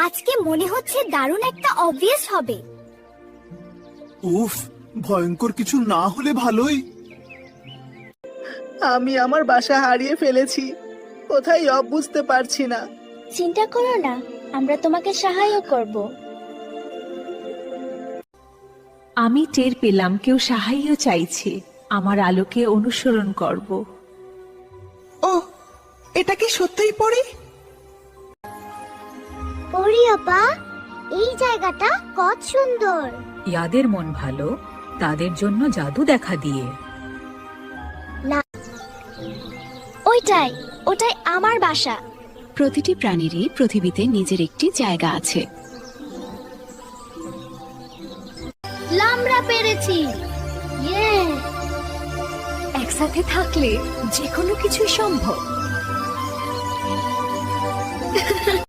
আজকে মনে হচ্ছে দারুণ একটা অবভিয়াস হবে। উফ, ভয়ঙ্কর কিছু না হলে ভালোই। আমি আমার বাসা হারিয়ে ফেলেছি, কোথায় বুঝতে পারছি না। চিন্তা করো না, আমরা তোমাকে সাহায্য করব। আমি টের পেলাম কেউ সাহায্য চাইছে। আমার আলোকে অনুসরণ করব। ও, এটা কি সত্যিই পড়ি? পরি আপা, এই জায়গাটা কত সুন্দর। যাদের মন ভালো তাদের জন্য জাদু দেখা দিয়ে। ওইটাই ওটাই আমার বাসা। প্রতিটি প্রাণীরই পৃথিবীতে নিজের একটি জায়গা আছে। আমরা পেরেছি। ইয়ে, একসাথে থাকলে যে কোনো কিছুই সম্ভব।